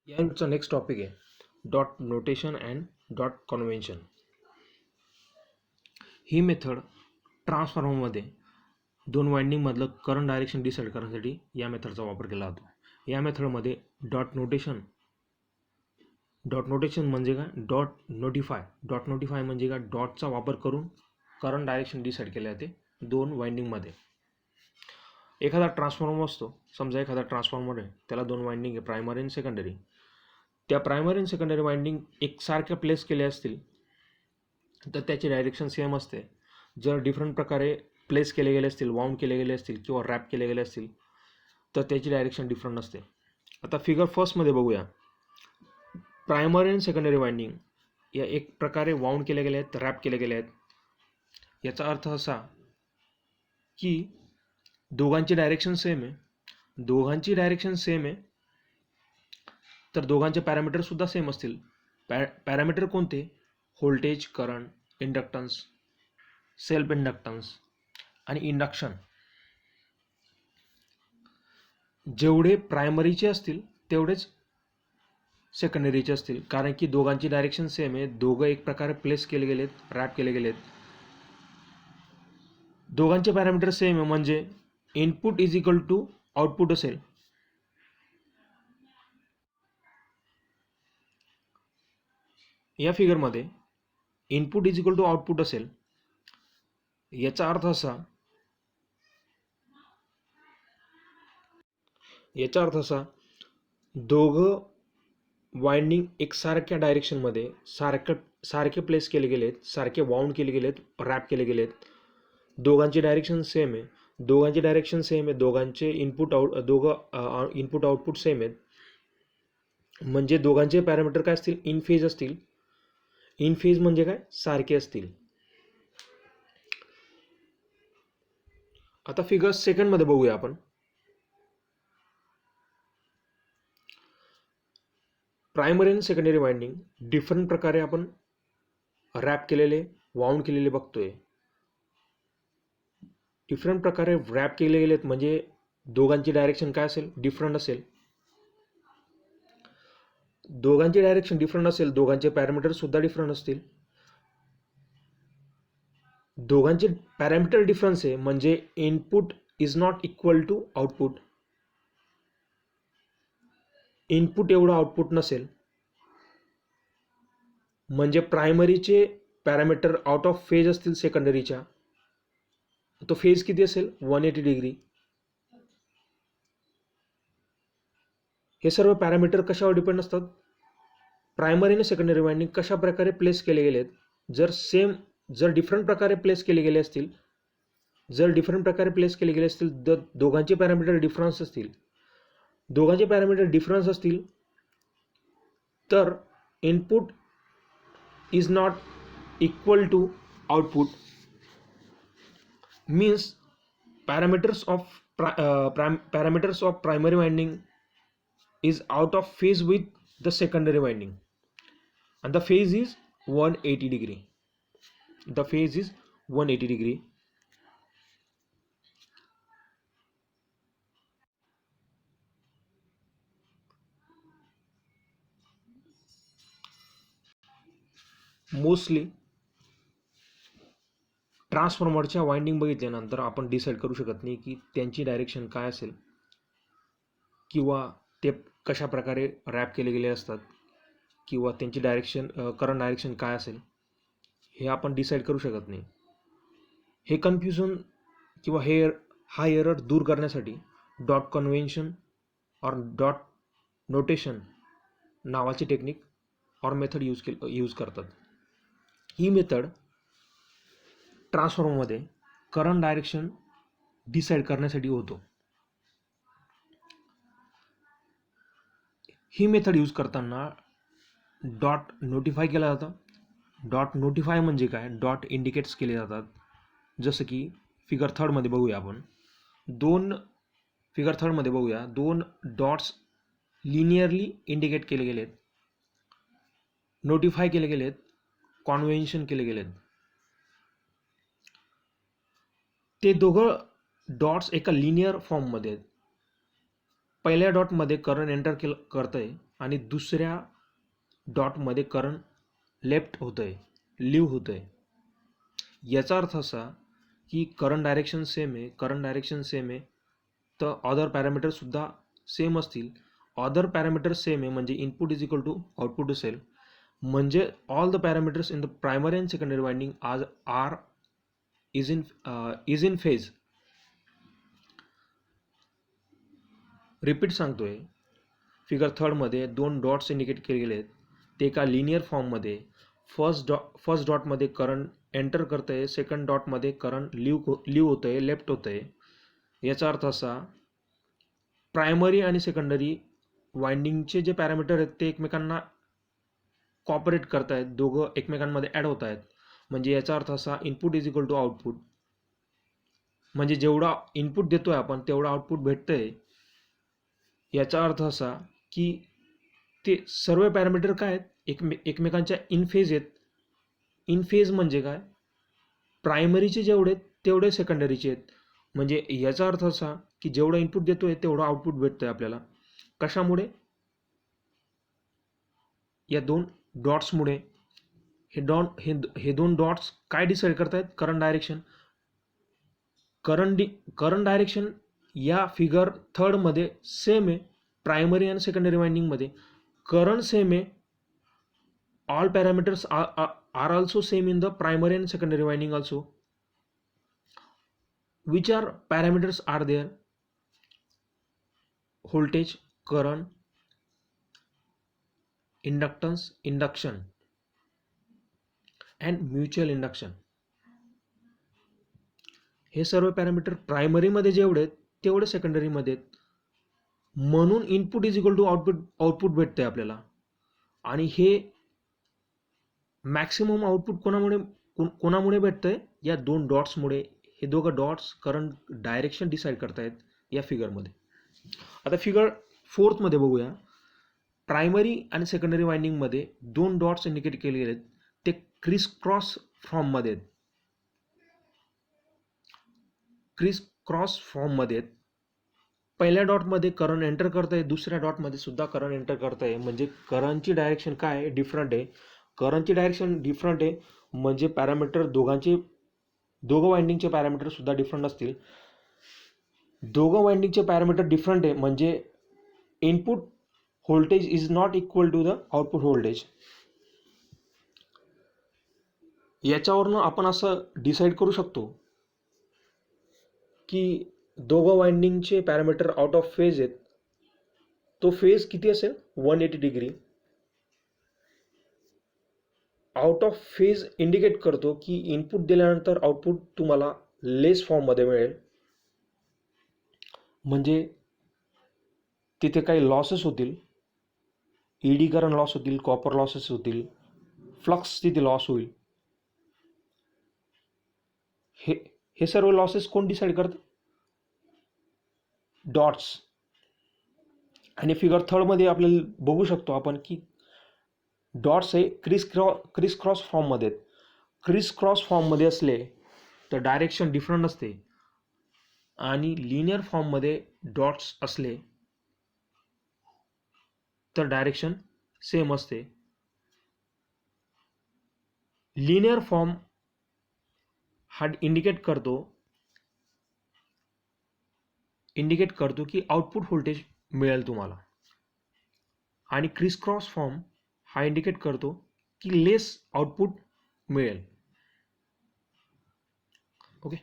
यांचा next topic आहे dot notation and dot convention. He method ट्रान्सफॉर्मरमध्ये दोन वाइंडिंगमधलं करंट डायरेक्शन डिसाईड करण्यासाठी या मेथडचा वापर केला जातो. या मेथडमध्ये डॉट नोटेशन म्हणजे काय, डॉट नोटिफाय म्हणजे काय, डॉटचा वापर करून करंट डायरेक्शन डिसाईड केले जाते दोन वाइंडिंगमध्ये. एखादा ट्रान्सफॉर्मर असतो, समजा एखादा ट्रान्सफॉर्मर आहे, त्याला दोन वाइंडिंग आहे, प्रायमरी आणि सेकंडरी. त्या प्रायमरी आणि सेकंडरी वाइंडिंग एकसारख्या प्लेस केल्या असतील तर त्याची डायरेक्शन सेम असते. जर डिफरंट प्रकारे प्लेस केले गेले असतील, वाउंड केले गेले असतील किंवा रॅप केले गेले असतील तर त्याची डायरेक्शन डिफरंट असते. आता फिगर फर्स्टमध्ये बघूया. प्रायमरी आणि सेकंडरी वाइंडिंग या एक प्रकारे वाउंड केले गेले आहेत, रॅप केले गेले आहेत. याचा अर्थ असा की दोघांची डायरेक्शन सेम आहे. तर दोघांचे पॅरामीटरसुद्धा सेम असतील. पॅरामीटर कोणते? Voltage, current, inductance, self inductance आणि इंडक्शन. जेवढे प्रायमरीचे असतील तेवढेच सेकंडरीचे असतील, कारण की दोघांची डायरेक्शन सेम आहे. दोघं एक प्रकारे प्लेस केले गेलेत, रॅप केले गेलेत. दोघांचे पॅरामीटर सेम आहे म्हणजे input is equal to output असेल. या फिगरमध्ये input is equal to output असेल. याचा अर्थ असा दोघं वाइंडिंग एकसारख्या डायरेक्शनमध्ये सारखे प्लेस केले गेलेत, सारखे वाउंड केले गेलेत, रॅप केले गेलेत. दोघांची डायरेक्शन सेम आहे. दोघांचे इनपुट आउटपुट सेम आहेत. म्हणजे दोघांचे पॅरामीटर काय असतील? इन फेज असतील. इन फेज म्हणजे काय? सारखे असतील. आता फिगर सेकंडमध्ये बघूया आपण. प्रायमरी आणि सेकंडरी वाइंडिंग डिफरंट प्रकारे आपण रॅप केलेले, वाउंड केलेले बघतोय. डिफरंट प्रकारे रॅप केले गेलेत म्हणजे दोघांची डायरेक्शन काय असेल? डिफरंट असेल. दोघांची डायरेक्शन डिफरंट असेल, दोघांचे पॅरामीटर सुद्धा डिफरंट असतील. दोघांचे पॅरामीटर डिफरन्स आहे म्हणजे input is not equal to output. Input एवढं आउटपुट नसेल म्हणजे प्रायमरीचे पॅरामीटर आउट ऑफ फेज असतील सेकंडरीच्या. तो फेज किती असेल? 180 डिग्री. हे सर्व पॅरामीटर कशावर डिपेंड असतात? प्रायमरी आणि सेकंडरी वाइंडिंग कशा प्रकारे प्लेस केले गेलेत. जर डिफरंट प्रकारे प्लेस केले गेले असतील तर दोघांचे पॅरामीटर डिफरन्स असतील तर input is not equal to output. Means parameters of primary winding is out of phase with the secondary winding and the phase is 180 degree. Mostly ट्रान्सफॉर्मरच्या वाइंडिंग बघितल्यानंतर आपण डिसाईड करू शकत नाही की त्यांची डायरेक्शन काय असेल किंवा ते कशा प्रकारे रॅप केले गेले असतात किंवा त्यांची करंट डायरेक्शन काय असेल हे आपण डिसाईड करू शकत नाही. हे कन्फ्युजन किंवा हा एरर दूर करण्यासाठी डॉट कन्व्हेन्शन और डॉट नोटेशन नावाची टेक्निक और मेथड यूज करतात. ही मेथड ट्रान्सफॉर्मरमध्ये करंट डायरेक्शन डिसाईड करण्यासाठी होतो. ही मेथड यूज करताना डॉट नोटिफाय केला जातं. डॉट नोटिफाय म्हणजे काय? डॉट इंडिकेट्स केले जातात. जसं की फिगर थर्डमध्ये बघूया आपण. दोन डॉट्स लिनियरली इंडिकेट केले गेलेत, नोटिफाय केले गेलेत, कॉन्व्हेन्शन केले गेलेत. ते दोघं डॉट्स एका लिनियर फॉर्ममध्ये आहेत. पहिल्या डॉटमध्ये करंट एंटर करतंय आणि दुसऱ्या डॉटमध्ये करंट लेफ्ट होतं आहे, लिव्ह होतं आहे. याचा अर्थ असा की करंट डायरेक्शन सेम आहे, तर अदर पॅरामीटरसुद्धा सेम असतील. अदर पॅरामीटर सेम आहे म्हणजे input is equal to output असेल, म्हणजे all the parameters in the primary and secondary winding are is in phase. Repeat सांगतोय, फिगर 3 मध्ये 2 डॉट्स इंडिकेट केले गेले आहेत. ते एका लिनियर फॉर्ममध्ये फर्स्ट डॉटमध्ये करंट एंटर करतं आहे, सेकंड डॉटमध्ये करंट लिव्ह होतं आहे, लेफ्ट होतं आहे. याचा अर्थ असा, प्रायमरी आणि सेकंडरी वाइंडिंगचे जे पॅरामीटर आहेत ते एकमेकांना कॉपरेट करत आहेत, दोघं एकमेकांमध्ये ॲड होत आहेत. म्हणजे याचा अर्थ असा, input is equal to output, म्हणजे जेवढा इनपुट देतोय आपण तेवढा आउटपुट भेटतंय. याचा अर्थ असा की ते सर्व पॅरामीटर काय आहेत, एकमेकांच्या इन फेज आहेत. इन फेज म्हणजे काय, प्रायमरीचे जेवढे आहेत तेवढे सेकंडरीचे आहेत. म्हणजे याचा अर्थ असा की जेवढा इनपुट देतोय तेवढा आउटपुट भेटतोय आपल्याला. कशामुळे, या 2 डॉट्समुळे. हे 2 डॉट्स काय डिसाईड करतायत, करंट डायरेक्शन. करंट डायरेक्शन या फिगर 3 मध्ये सेम आहे. प्रायमरी आणि सेकंडरी वाइंडिंगमध्ये करंट सेम आहे. All parameters are also same in the primary and secondary winding also. Which are parameters are there, voltage, current, inductance, induction and mutual induction. हे सर्व parameter प्रायमरीमध्ये जेवढे आहेत तेवढे सेकंडरीमध्ये आहेत. म्हणून input is equal to output भेटते आपल्याला. आणि हे मॅक्सिमम आउटपुट कोणामुळे भेटतंय, या 2 डॉट्समुळे. हे दोघं डॉट्स करंट डायरेक्शन डिसाईड करतायत या फिगरमध्ये. आता फिगर 4 मध्ये बघूया. प्रायमरी आणि सेकंडरी वाइंडिंगमध्ये 2 डॉट्स इंडिकेट केले गेलेत, ते क्रिस क्रॉस फॉर्ममध्ये आहेत. पहिल्या डॉटमध्ये करंट एंटर करत आहे, दुसऱ्या डॉटमध्ये सुद्धा करंट एंटर करत आहे. म्हणजे करंटची डायरेक्शन काय आहे, डिफरंट आहे. करंटची डायरेक्शन डिफरंट आहे म्हणजे पॅरामीटर दोघं वाइंडिंगचे पॅरामीटर सुद्धा डिफरंट असतील. दोघं वाइंडिंगचे पॅरामीटर डिफरंट आहे म्हणजे input voltage is not equal to the output voltage. याच्यावरनं आपण असं डिसाईड करू शकतो की दोघं वाइंडिंगचे पॅरामीटर आउट ऑफ फेज आहेत. तो फेज किती असेल, 180 degree. Out of phase indicate करतो की इनपुट दिल्यानंतर आउटपुट तुम्हाला लेस फॉर्ममध्ये मिळेल. म्हणजे तिथे काही लॉसेस होतील, ईडी करंट लॉस होतील, कॉपर लॉसेस होतील, फ्लक्स तिथे लॉस होईल. हे सर्व लॉसेस कोण डिसाईड करतं, डॉट्स. आणि फिगर 3 मध्ये आपल्याला बघू शकतो आपण की डॉट्स हे क्रिस क्रॉस फॉर्ममध्ये आहेत. क्रिस क्रॉस फॉर्ममध्ये असले तर डायरेक्शन डिफरंट असते, आणि लिनियर फॉर्ममध्ये डॉट्स असले तर डायरेक्शन सेम असते. लिनियर फॉर्म हा इंडिकेट करतो की आउटपुट व्होल्टेज मिळेल तुम्हाला, आणि क्रिस क्रॉस फॉर्म हा इंडिकेट करतो की लेस आउटपुट मिळेल. ओके.